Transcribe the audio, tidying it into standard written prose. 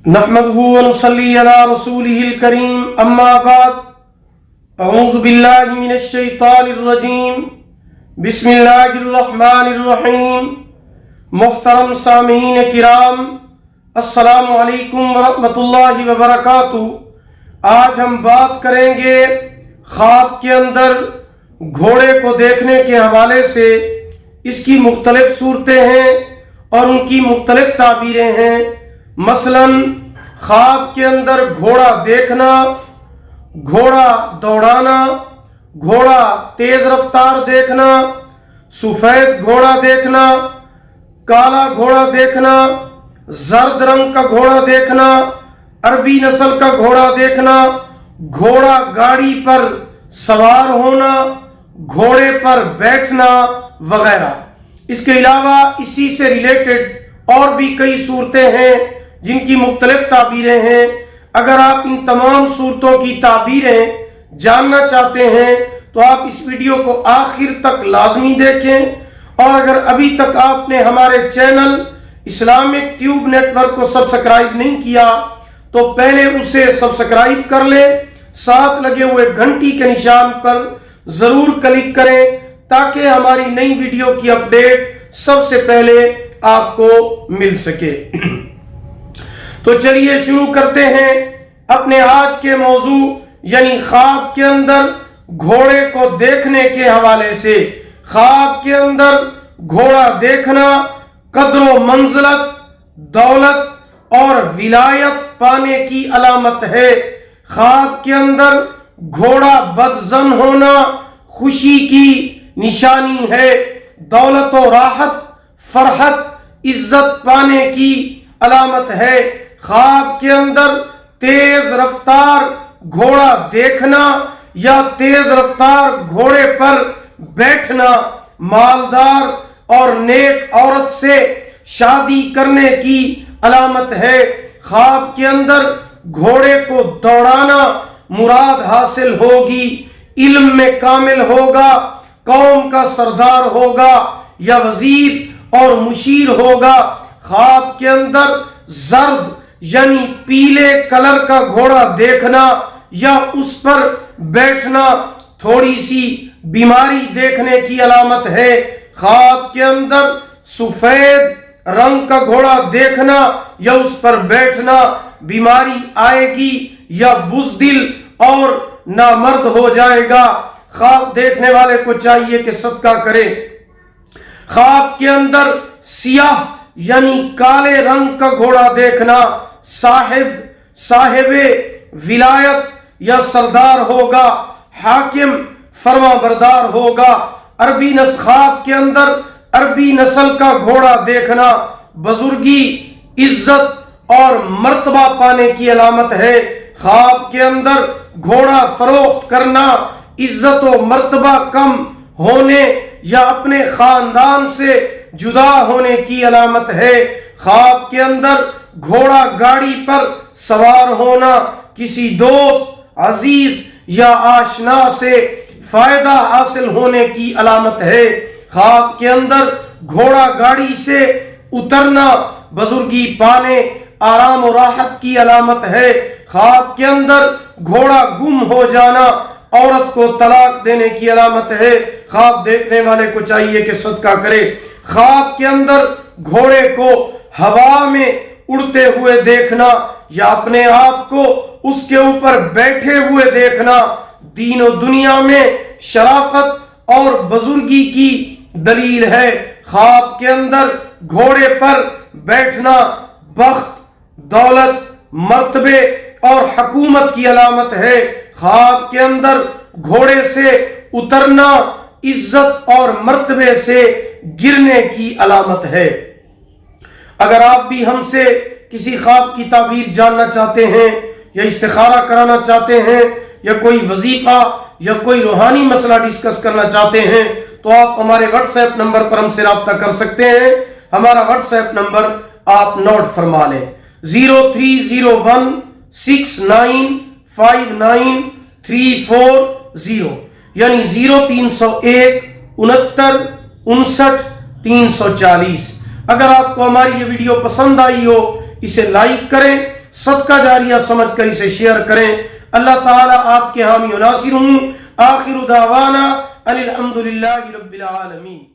नहमदुहु व नुसल्ली अला रसूलिहिल करीम अम्मा बाद अऊज़ु बिल्लाहि मिनश शैतानिर रजीम बिस्मिल्लाहिर रहमानिर रहीम। मुहतरम सामीन किराम, अस्सलामु अलैकुम व रहमतुल्लाहि व बरकातुहू। आज हम बात करेंगे ख्वाब के अंदर घोड़े को देखने के हवाले से। इसकी मुख्तलिफ सूरतें हैं और उनकी मुख्तलिफ ताबीरें हैं। मसलन ख्वाब के अंदर घोड़ा देखना, घोड़ा दौड़ाना, घोड़ा तेज रफ्तार देखना, सफेद घोड़ा देखना, काला घोड़ा देखना, जर्द रंग का घोड़ा देखना, अरबी नस्ल का घोड़ा देखना, घोड़ा गाड़ी पर सवार होना, घोड़े पर बैठना वगैरह। इसके अलावा इसी से रिलेटेड और भी कई सूरतें हैं जिनकी मुख्तलिफ ताबीरें हैं। अगर आप इन तमाम सूरतों की ताबीरें जानना चाहते हैं तो आप इस वीडियो को आखिर तक लाजमी देखें। और अगर अभी तक आपने हमारे चैनल इस्लामिक ट्यूब नेटवर्क को सब्सक्राइब नहीं किया तो पहले उसे सब्सक्राइब कर लें, साथ लगे हुए घंटी के निशान पर जरूर क्लिक करें ताकि हमारी नई वीडियो की अपडेट सबसे पहले आपको मिल सके। तो चलिए शुरू करते हैं अपने आज के मौजू यानी ख्वाब के अंदर घोड़े को देखने के हवाले से। ख्वाब के अंदर घोड़ा देखना कद्रो मंजिलत, दौलत और विलायत पाने की अलामत है। ख्वाब के अंदर घोड़ा बदजन होना खुशी की निशानी है। दौलत और राहत, फरहत, इज्जत पाने की अलामत है। ख्वाब के अंदर तेज रफ्तार घोड़ा देखना या तेज रफ्तार घोड़े पर बैठना मालदार और नेक औरत से शादी करने की अलामत है। ख्वाब के अंदर घोड़े को दौड़ाना मुराद हासिल होगी, इल्म में कामिल होगा, कौम का सरदार होगा या वजीर और मुशीर होगा। ख्वाब के अंदर जर्द यानी पीले कलर का घोड़ा देखना या उस पर बैठना थोड़ी सी बीमारी देखने की अलामत है। ख्वाब के अंदर सफेद रंग का घोड़ा देखना या उस पर बैठना बीमारी आएगी या बुज़दिल और नामर्द हो जाएगा। ख्वाब देखने वाले को चाहिए कि सदका करे। ख्वाब के अंदर सियाह यानी काले रंग का घोड़ा देखना साहिबे विलायत या सरदार होगा, हाकिम फरमाबरदार होगा। अरबी नस्ल ख्वाब के अंदर अरबी नस्ल का घोड़ा देखना बुजुर्गी, इज्जत और मर्तबा पाने की अलामत है। ख्वाब के अंदर घोड़ा फरोख्त करना इज्जत और मर्तबा कम होने या अपने खानदान से जुदा होने की अलामत है। ख्वाब के अंदर घोड़ा गाड़ी पर सवार होना किसी दोस्त, अजीज या आशना से फायदा हासिल होने की अलामत है। ख्वाब के अंदर घोड़ा गाड़ी से उतरना बुजुर्गी पाने, आराम और राहत की अलामत है। ख्वाब के अंदर घोड़ा गुम हो जाना औरत को तलाक देने की अलामत है। ख्वाब देखने वाले को चाहिए कि सदका करे। ख्वाब के अंदर घोड़े को हवा में उड़ते हुए देखना या अपने आप को उसके ऊपर बैठे हुए देखना दीन और दुनिया में शराफत और बुजुर्गी की दलील है। ख्वाब के अंदर घोड़े पर बैठना बख्त, दौलत, मर्तबे और हुकूमत की अलामत है। ख्वाब के अंदर घोड़े से उतरना इज्जत और मर्तबे से गिरने की अलामत है। अगर आप भी हमसे किसी ख्वाब की ताबीर जानना चाहते हैं या इस्तिखारा कराना चाहते हैं या कोई वजीफा या कोई रूहानी मसला डिस्कस करना चाहते हैं तो आप हमारे व्हाट्सएप नंबर पर हमसे राब्ता कर सकते हैं। हमारा व्हाट्सएप नंबर आप नोट फरमा लें 0301695930 यानी 0301 69 59 340। अगर आपको हमारी ये वीडियो पसंद आई हो इसे लाइक करें, صدقہ جاریہ سمجھ کر اسے شیئر کریں۔ اللہ تعالیٰ آپ کے حامی و ناصر ہوں۔ آخر دعوانا ان الحمدللہ رب العالمین۔